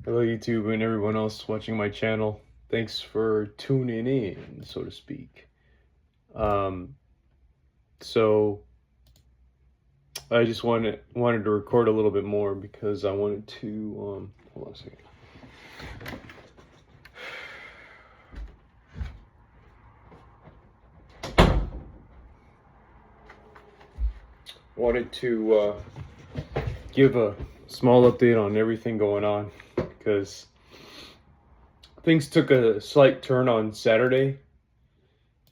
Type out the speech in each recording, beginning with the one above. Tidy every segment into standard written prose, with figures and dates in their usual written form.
Hello, YouTube, and everyone else watching my channel. Thanks for tuning in, so to speak. Um, so I just wanted to record a little bit more because I wanted to hold on a second. Wanted to give a small update on everything going on because things took a slight turn on Saturday,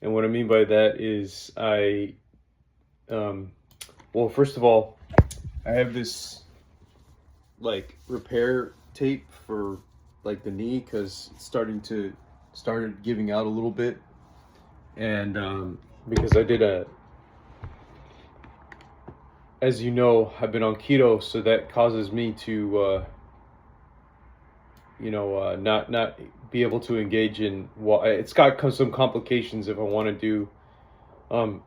and what I mean by that is well, first of all, I have this like repair tape for like the knee because it's started giving out a little bit, and because I did as you know, I've been on keto, so that causes me to not be able to engage in, well, it's got some complications if I want to do um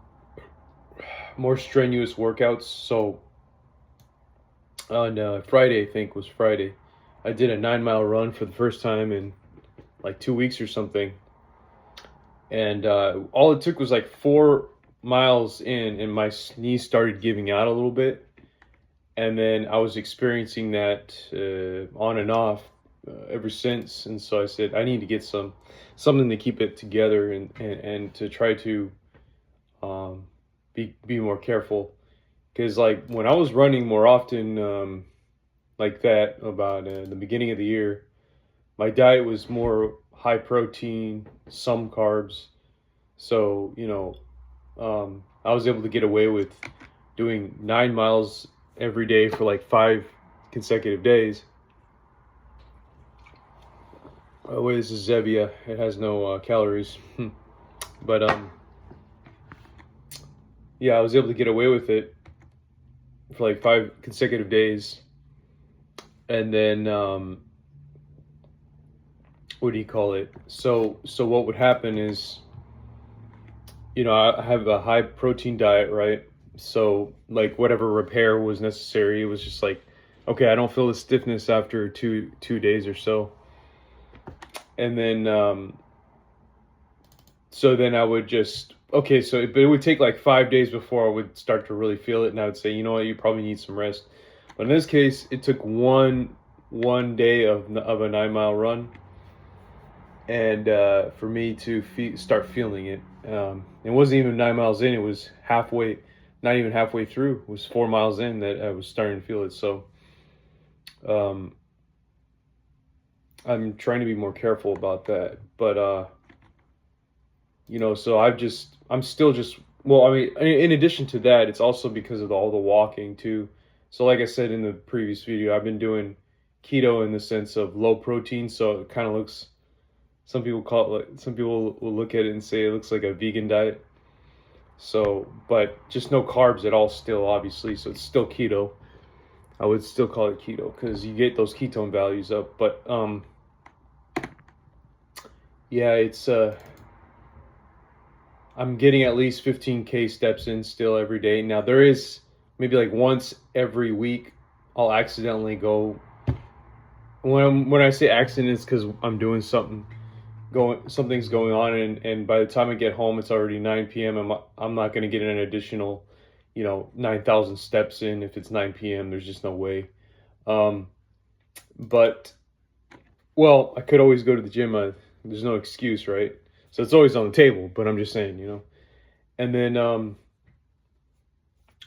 more strenuous workouts. So on Friday, I think was Friday, I did a 9 mile run for the first time in like 2 weeks or something, and all it took was like 4 miles in, and my knees started giving out a little bit, and then I was experiencing that on and off ever since. And so I said I need to get something to keep it together, and to try to be more careful, because like when I was running more often like that about the beginning of the year, my diet was more high protein, some carbs. So, I was able to get away with doing 9 miles every day for like 5 consecutive days. By the way, this is Zevia. It has no calories. But yeah, I was able to get away with it for like 5 consecutive days. And then what do you call it? So what would happen is, I have a high protein diet, right? So like whatever repair was necessary, it was just like, okay, I don't feel the stiffness after two days or so. And then so then I would just, okay, but it would take like 5 days before I would start to really feel it, and I would say, you know what, you probably need some rest. But in this case, it took one day of a 9 mile run, and for me to start feeling it. It wasn't even 9 miles in; it was halfway, not even halfway through. It was 4 miles in that I was starting to feel it. So, I'm trying to be more careful about that. But so I'm still just, well, I mean, in addition to that, it's also because of all the walking too. So like I said in the previous video, I've been doing keto in the sense of low protein. So it kind of looks, some people will look at it and say it looks like a vegan diet. So, but just no carbs at all still, obviously. So it's still keto. I would still call it keto because you get those ketone values up. But yeah, it's I'm getting at least 15K steps in still every day. Now there is maybe like once every week I'll accidentally go. When I say accident, it's because I'm doing something's going on, and by the time I get home, it's already 9 p.m. I'm not going to get an additional, 9,000 steps in if it's 9 p.m. There's just no way. But well, I could always go to the gym. There's no excuse, right? So it's always on the table. But I'm just saying, And then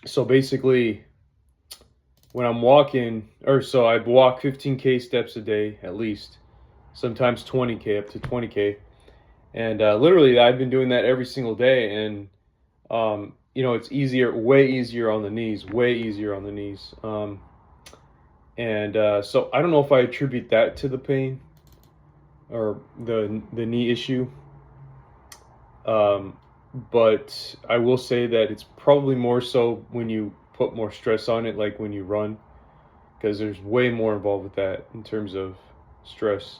so basically, when I'm walking, so I walk 15K steps a day at least, sometimes 20K, up to 20K. And literally, I've been doing that every single day. And, it's way easier on the knees, way easier on the knees. And so I don't know if I attribute that to the pain or the knee issue. But I will say that it's probably more so when you put more stress on it, like when you run, because there's way more involved with that in terms of stress.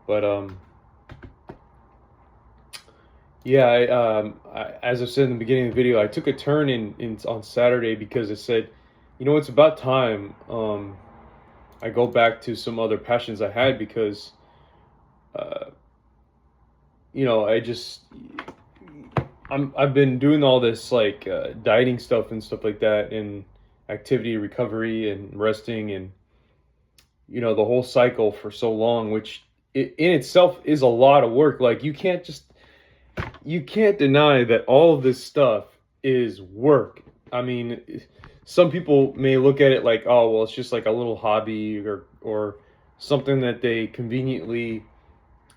But yeah, as I said in the beginning of the video, I took a turn in on Saturday because I said, it's about time. I go back to some other passions I had because, uh, I just I've been doing all this like dieting stuff and stuff like that, and activity recovery and resting, and the whole cycle for so long, which in itself is a lot of work. Like you can't deny that all of this stuff is work. I mean, some people may look at it like, oh, well, it's just like a little hobby, or something that they conveniently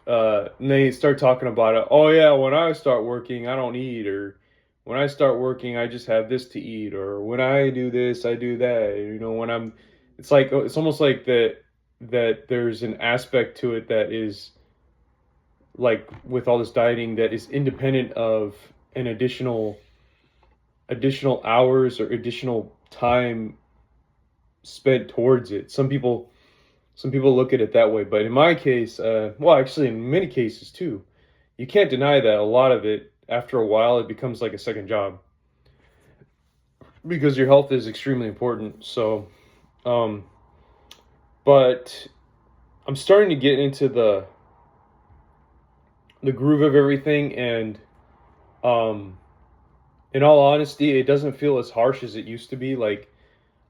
and they start talking about it. Oh yeah, when I start working, I don't eat, or when I start working, I just have this to eat, or when I do this, I do that. When it's like it's almost like that there's an aspect to it that is like with all this dieting that is independent of an additional hours or additional time spent towards it. Some people look at it that way, but in my case, well, actually, in many cases too, you can't deny that a lot of it, after a while, it becomes like a second job because your health is extremely important. So, um, but I'm starting to get into the groove of everything, and um, in all honesty, it doesn't feel as harsh as it used to be. Like,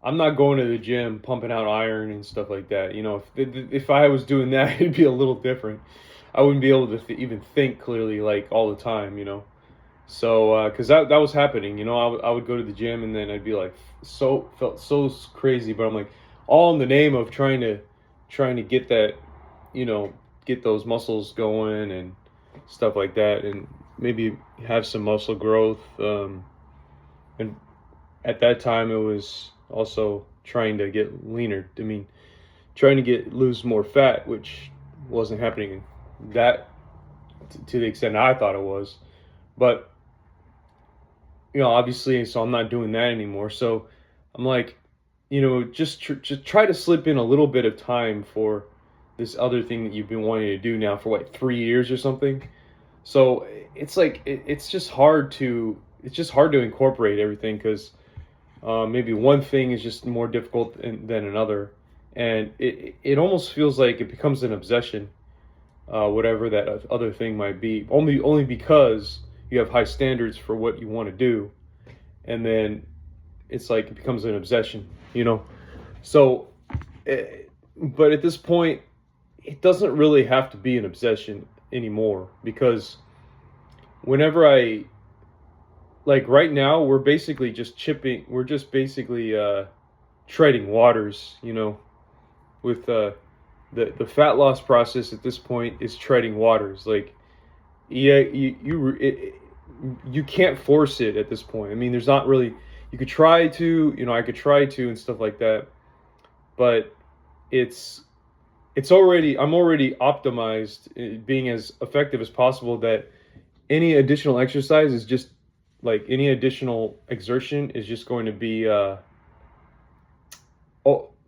I'm not going to the gym pumping out iron and stuff like that. If I was doing that, it'd be a little different. I wouldn't be able to even think clearly like all the time. So, because that was happening. I would go to the gym and then I'd be like, felt so crazy, but I'm like, all in the name of trying to get that, get those muscles going and stuff like that, and maybe have some muscle growth. And at that time, it was also trying to get leaner. I mean, trying to lose more fat, which wasn't happening that to the extent I thought it was. But obviously, so I'm not doing that anymore. So I'm like, just try to slip in a little bit of time for this other thing that you've been wanting to do now for like 3 years or something. So it's like it's just hard to incorporate everything, because maybe one thing is just more difficult than another, and it almost feels like it becomes an obsession, whatever that other thing might be. Only because you have high standards for what you want to do, and then it's like it becomes an obsession. So, but at this point, it doesn't really have to be an obsession anymore, because whenever I like right now, we're just basically treading waters, with the fat loss process at this point is treading waters. Like, yeah, you can't force it at this point. I mean, there's not really, you could try to, I could try to and stuff like that, but it's I'm already optimized, being as effective as possible, that any additional exercise is just like any additional exertion is just going to be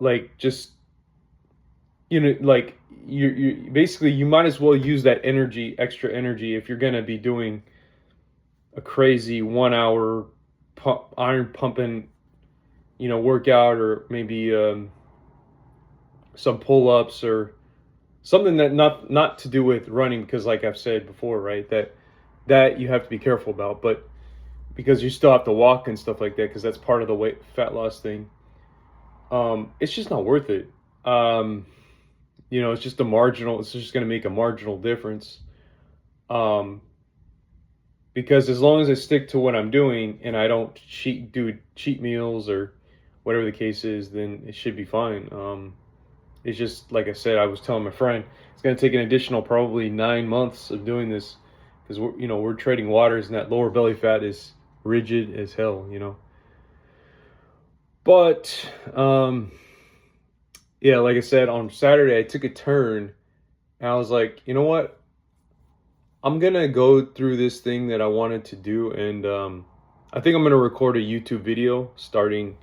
like just like you basically, you might as well use that extra energy, if you're going to be doing a crazy 1 hour iron pumping workout, or maybe some pull-ups or something that not to do with running, because like I've said before, right, that you have to be careful about, but because you still have to walk and stuff like that, because that's part of the fat loss thing. It's just not worth it. It's just going to make a marginal difference. Because as long as I stick to what I'm doing and I don't do cheat meals or whatever the case is, then it should be fine. It's just, like I said, I was telling my friend, it's going to take an additional probably 9 months of doing this, because we're trading waters, and that lower belly fat is rigid as hell. But yeah, like I said, on Saturday I took a turn, and I was like, you know what? I'm gonna go through this thing that I wanted to do, and I think I'm gonna record a YouTube video starting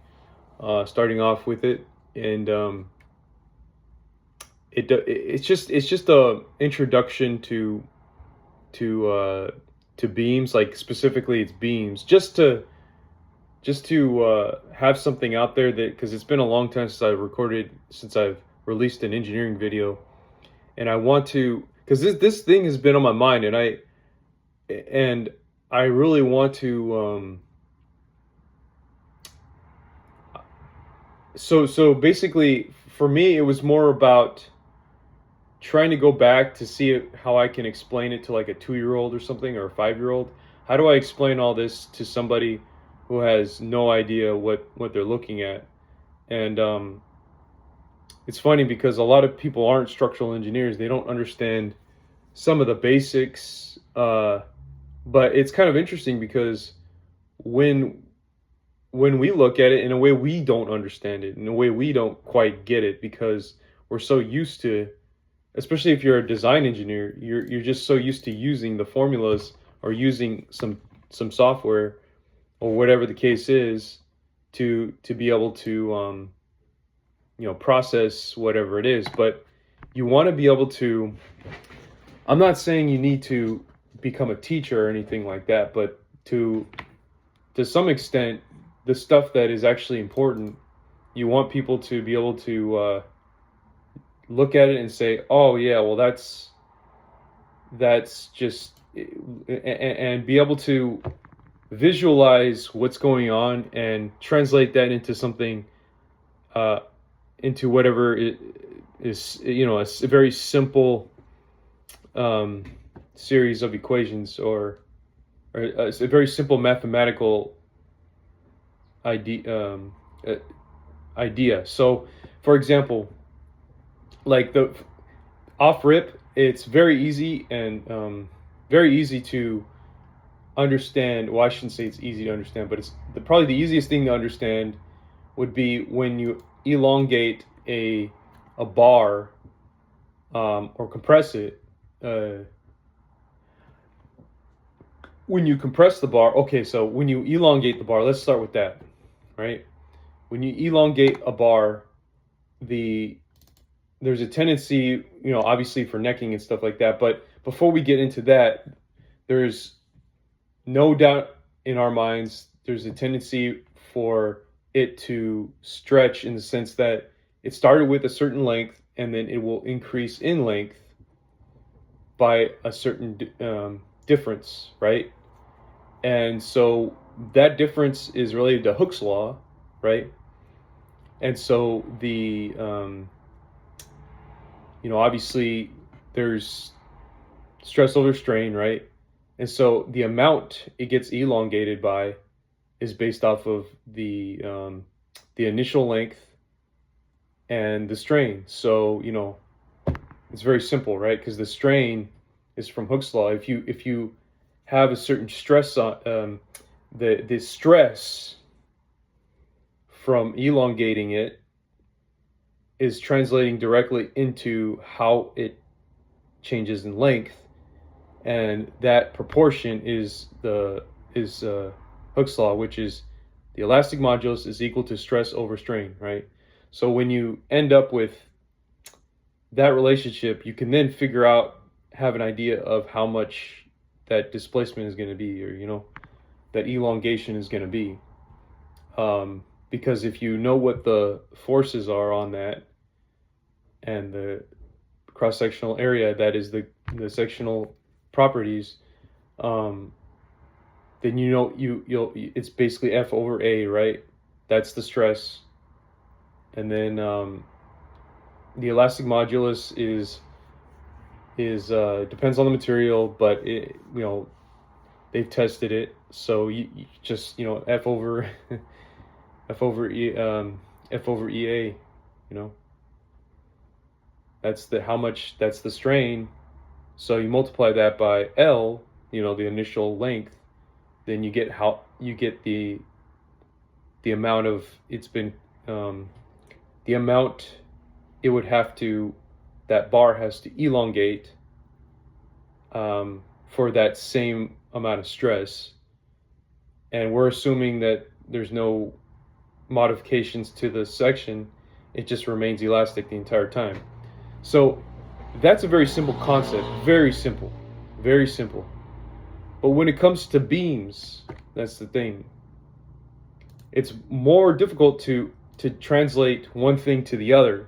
off with it, and it's just a introduction to beams, like specifically it's beams, just to have something out there, that because it's been a long time since I've released an engineering video, and I want to, because this thing has been on my mind, and I really want to. So basically, for me, it was more about trying to go back to see how I can explain it to like a 2-year-old or something, or a 5-year-old. How do I explain all this to somebody who has no idea what they're looking at? And it's funny because a lot of people aren't structural engineers. They don't understand some of the basics. But it's kind of interesting because when we look at it in a way, we don't understand it, in a way we don't quite get it, because we're so used to, especially if you're a design engineer, you're just so used to using the formulas or using some software or whatever the case is to be able to process whatever it is. But you want to be able to, I'm not saying you need to become a teacher or anything like that, but to some extent, the stuff that is actually important, you want people to be able to look at it and say, oh yeah, well that's just, and be able to visualize what's going on and translate that into something, into whatever it is, a very simple series of equations, or a very simple mathematical idea. So, for example, like the off rip, it's very easy and very easy to understand. Well, I shouldn't say it's easy to understand, but it's probably the easiest thing to understand would be when you elongate a bar, or compress it. When you compress the bar, okay, so when you elongate the bar, let's start with that, right? When you elongate a bar, there's a tendency, obviously for necking and stuff like that. But before we get into that, there's no doubt in our minds, there's a tendency for it to stretch, in the sense that it started with a certain length and then it will increase in length by a certain difference, right? And so that difference is related to Hooke's law, right? And so the obviously there's stress over strain, right? And so the amount it gets elongated by is based off of the initial length and the strain. So it's very simple, right? Because the strain is from Hooke's law. If you have a certain stress on the stress from elongating it is translating directly into how it changes in length, and that proportion is Hooke's law, which is the elastic modulus is equal to stress over strain, right? So when you end up with that relationship, you can then have an idea of how much that displacement is going to be, or that elongation is going to be, because if you know what the forces are on that and the cross-sectional area, that is the sectional properties, then it's basically F over A, right? That's the stress. And then the elastic modulus is depends on the material, but they've tested it, so you just F over F over EA, that's the strain. So you multiply that by L, the initial length, then you get the amount of the amount it would have to, that bar has to elongate for that same amount of stress. And we're assuming that there's no modifications to the section, it just remains elastic the entire time. So that's a very simple concept, very simple. But when it comes to beams, that's the thing. It's more difficult to translate one thing to the other,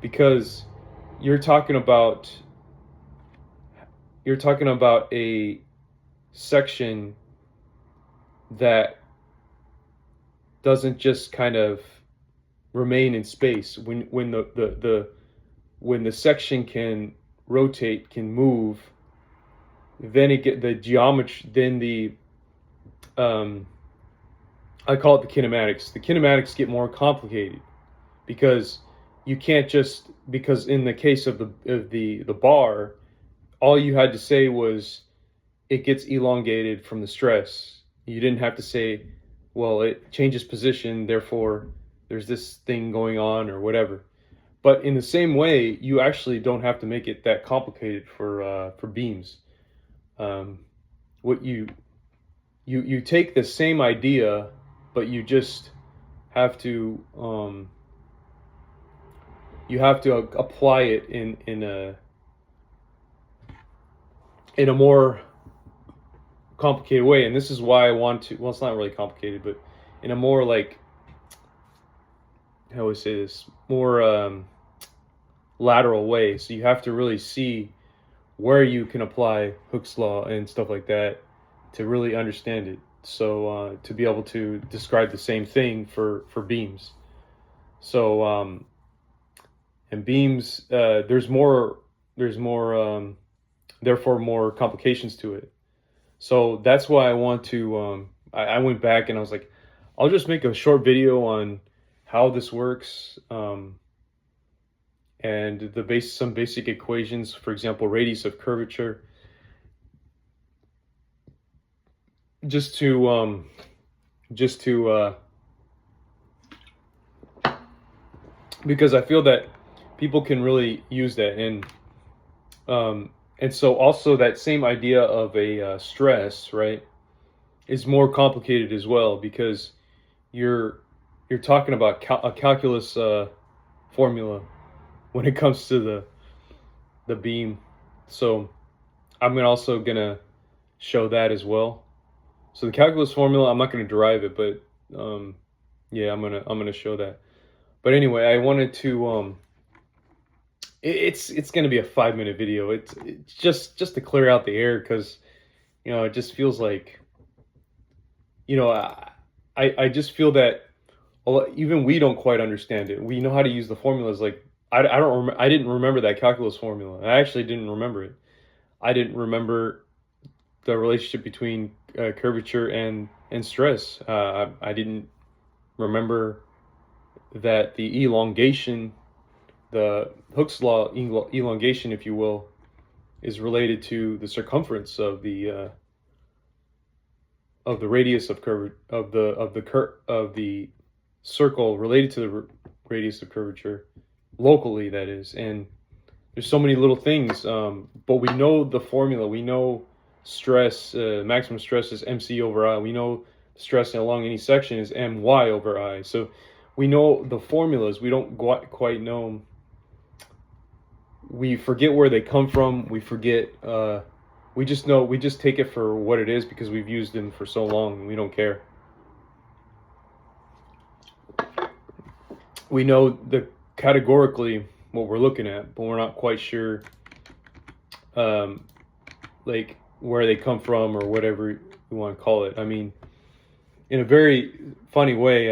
because you're talking about you're talking about a section that doesn't just kind of remain in space. When when the section can rotate, can move, then it get the geometry, then the um, I call it the kinematics. The kinematics get more complicated because you can't just, because in the case of the bar, all you had to say was it gets elongated from the stress. You didn't have to say, well, it changes position, therefore there's this thing going on or whatever. But in the same way, you actually don't have to make it that complicated for beams. Um, what you take the same idea, but you just have to apply it in a more complicated way. And this is why I want to. Well, it's not really complicated, but in a more like, how would I say this, more lateral way. So you have to really see where you can apply Hooke's law and stuff like that to really understand it. So to be able to describe the same thing for beams. So and beams, therefore more complications to it. So that's why I want to. I went back and I was like, I'll just make a short video on how this works, and some basic equations. For example, radius of curvature, just to because I feel that people can really use that, and so also that same idea of a stress, right, is more complicated as well, because you're talking about a calculus formula when it comes to the beam. So I'm also gonna show that as well. So the calculus formula, I'm not gonna derive it, but yeah, I'm gonna show that. But anyway, I wanted to it's gonna be a 5-minute video. It's just to clear out the air, because it just feels like, I just feel that even we don't quite understand it. We know how to use the formulas. Like I didn't remember that calculus formula. I actually didn't remember it. I didn't remember the relationship between curvature and stress. I didn't remember that the elongation, the Hooke's law elongation, if you will, is related to the circumference of the radius of the circle, related to the radius of curvature, locally, that is. And there's so many little things, but we know the formula. We know stress, maximum stress is mc over I. We know stress along any section is my over I. So we know the formulas. We don't quite know. We forget where they come from. We forget. We just know. We just take it for what it is because we've used them for so long, and we don't care. We know categorically what we're looking at, but we're not quite sure, like where they come from or whatever you want to call it. I mean, in a very funny way,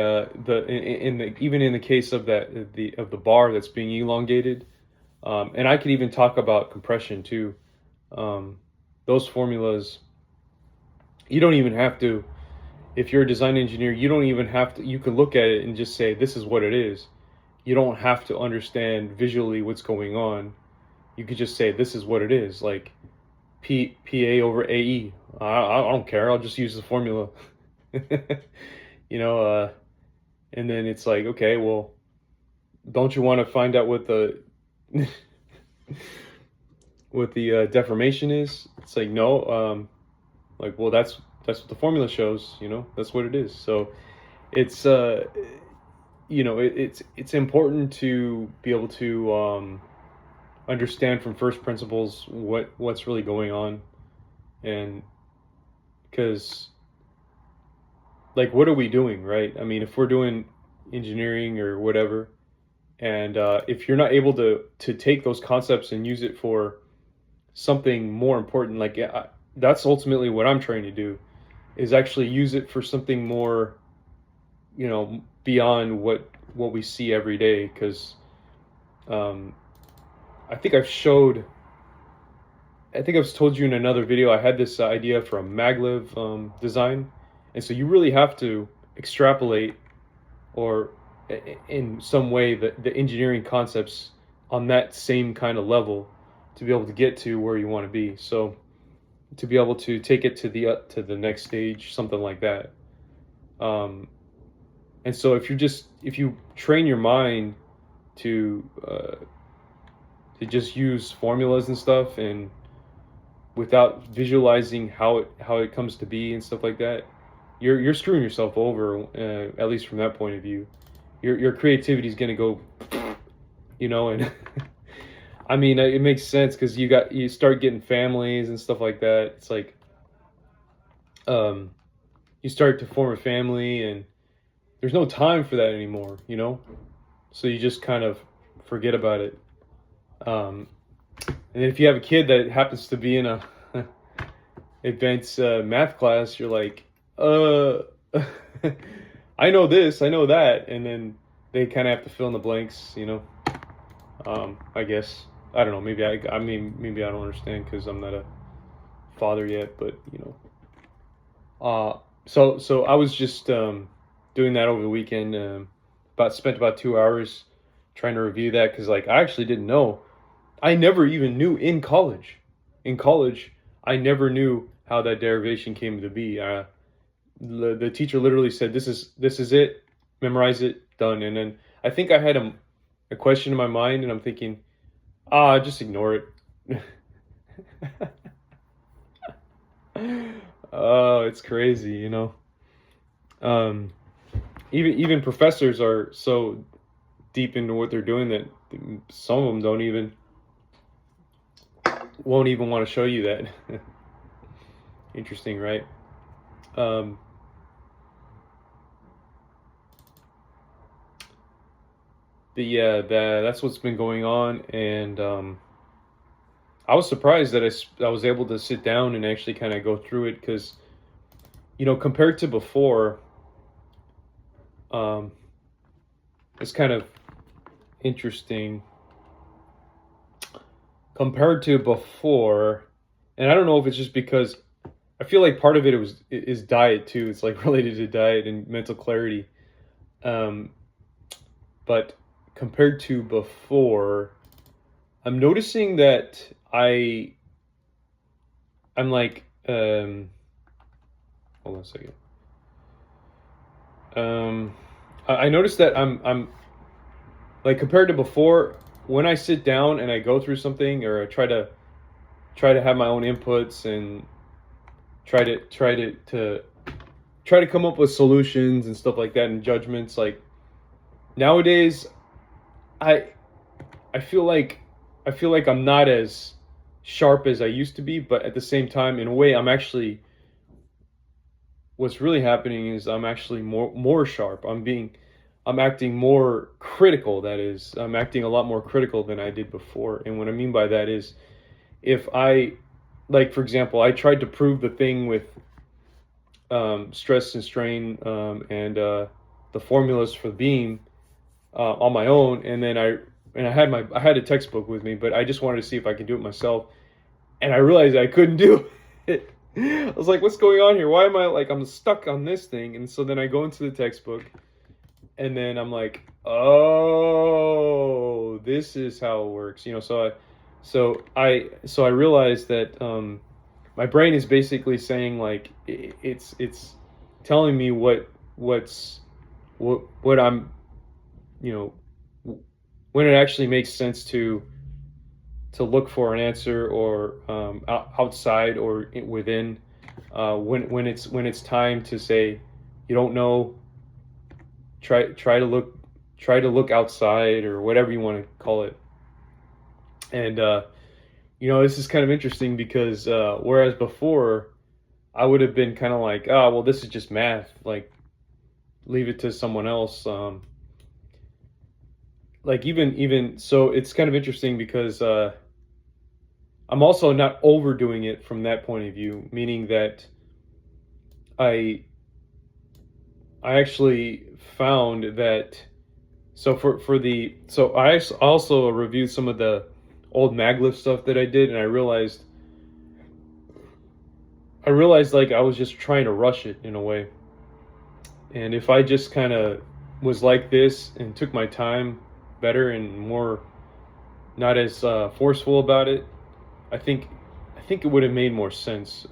even in the case of the bar that's being elongated, and I could even talk about compression too. Those formulas, you don't even have to. If you're a design engineer, you don't even have to. You can look at it and just say, "This is what it is." You don't have to understand visually what's going on. You could just say, "This is what it is." Like PA over AE. I don't care. I'll just use the formula. And then it's like, okay, well, don't you want to find out what the deformation is? It's like, no. Like, well, that's what the formula shows. That's what it is. So it's it's important to be able to understand from first principles what's really going on, and because, like, what are we doing, right? I mean, if we're doing engineering or whatever, And if you're not able to take those concepts and use it for something more important, like that's ultimately what I'm trying to do, is actually use it for something more, beyond what we see every day. Because um, I think I've told you in another video, I had this idea for a maglev design, and so you really have to extrapolate, or in some way, the engineering concepts on that same kind of level to be able to get to where you want to be. So to be able to take it to the next stage, something like that. Um, and so if you train your mind to just use formulas and stuff, and without visualizing how it comes to be and stuff like that, you're screwing yourself over. At least from that point of view, your creativity is gonna go, and I mean, it makes sense because you start getting families and stuff like that. It's like you start to form a family, and there's no time for that anymore. So you just kind of forget about it. And if you have a kid that happens to be in a advanced math class, you're like, I know this, I know that, and then they kind of have to fill in the blanks. I guess, I don't know. Maybe I mean, maybe I don't understand because I'm not a father yet, but so I was just doing that over the weekend. Spent about 2 hours trying to review that, because like I actually didn't know. I never even knew in college. In college, I never knew how that derivation came to be. The teacher literally said, "This is it. Memorize it. Done." And then I think I had a question in my mind, and I'm thinking, just ignore it. Oh, it's crazy. Even professors are so deep into what they're doing that some of them won't even want to show you that. Interesting, right? Um, but yeah, that's what's been going on, and I was surprised that I was able to sit down and actually kind of go through it, because compared to before, it's kind of interesting. Compared to before, and I don't know if it's just because I feel like part of it is diet too. It's like related to diet and mental clarity. Um, but compared to before, I'm noticing that I'm like, hold on a second. I noticed that I'm like, compared to before, when I sit down and I go through something, or I try to have my own inputs, and try to come up with solutions and stuff like that, and judgments. Like nowadays, I I feel like I'm not as sharp as I used to be, but at the same time, in a way, what's really happening is I'm actually more sharp. I'm acting more critical. That is, I'm acting a lot more critical than I did before. And what I mean by that is, if I, like, for example, I tried to prove the thing with stress and strain, and the formulas for beam on my own, and then I had a textbook with me, but I just wanted to see if I could do it myself, and I realized I couldn't do it. I was like, what's going on here? Why am I, like, I'm stuck on this thing? And so then I go into the textbook, and then I'm like, oh, this is how it works. So I realized that my brain is basically saying, like, it's telling me what I'm, you know when it actually makes sense to look for an answer, or outside or within, when it's time to say you don't know, try to look outside, or whatever you want to call it. And this is kind of interesting, because whereas before I would have been kind of like, oh, well, this is just math, like, leave it to someone else. like even so it's kind of interesting because I'm also not overdoing it from that point of view, meaning that I I actually found that so for the so also reviewed some of the old maglev stuff that I did, and I realized like I was just trying to rush it in a way. And if I just kind of was like this and took my time better and more not as forceful about it, I think I think it would have made more sense,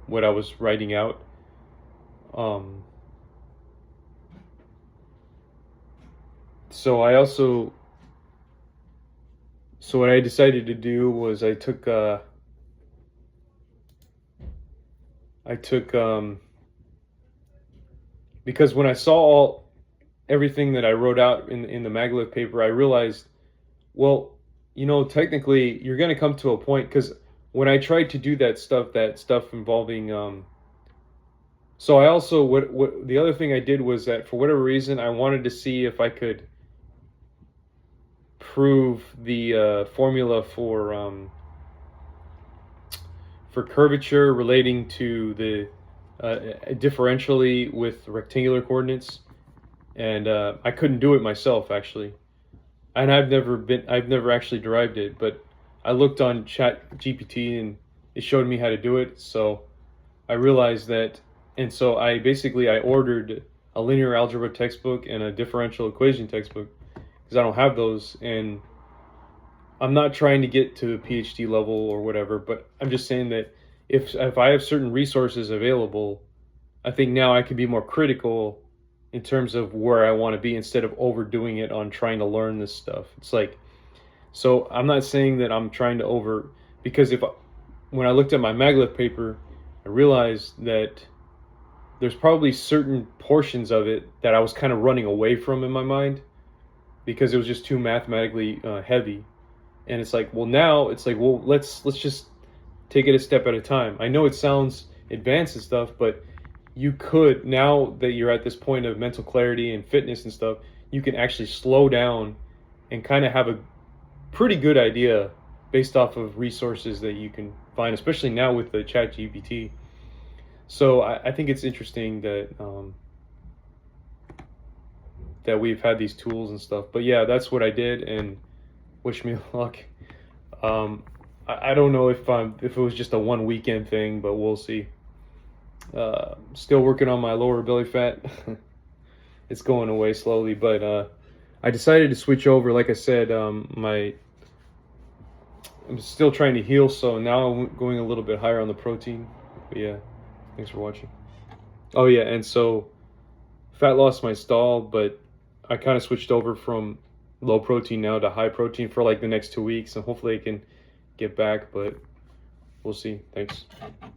what I was writing out. Um, so I also so what I decided to do was I took because when I saw everything that I wrote out in the maglev paper, I realized, well, technically, you're going to come to a point because when I tried to do that stuff involving, so I also what the other thing I did was that for whatever reason I wanted to see if I could prove the formula for curvature relating to the differentially with rectangular coordinates, and I couldn't do it myself actually. And I've never actually derived it, but I looked on Chat GPT and it showed me how to do it. So I realized that, and so I ordered a linear algebra textbook and a differential equation textbook because I don't have those, and I'm not trying to get to a PhD level or whatever, but I'm just saying that if I have certain resources available, I think now I can be more critical in terms of where I want to be instead of overdoing it on trying to learn this stuff. It's like, so I'm not saying that I'm trying to because when I looked at my maglev paper, I realized that there's probably certain portions of it that I was kind of running away from in my mind because it was just too mathematically heavy. And it's like, well, now it's like, well, let's just take it a step at a time. I know it sounds advanced and stuff, but you could, now that you're at this point of mental clarity and fitness and stuff, you can actually slow down and kind of have a pretty good idea based off of resources that you can find, especially now with the Chat GPT. So I think it's interesting that we've had these tools and stuff. But yeah, that's what I did, and wish me luck. I don't know if it was just a one weekend thing, but we'll see. Still working on my lower belly fat. It's going away slowly, but I decided to switch over. Like I said, I'm still trying to heal, so now I'm going a little bit higher on the protein. But yeah, thanks for watching. Oh yeah, and so fat loss might stall, but I kind of switched over from low protein now to high protein for like the next 2 weeks, and hopefully I can get back, but we'll see. Thanks.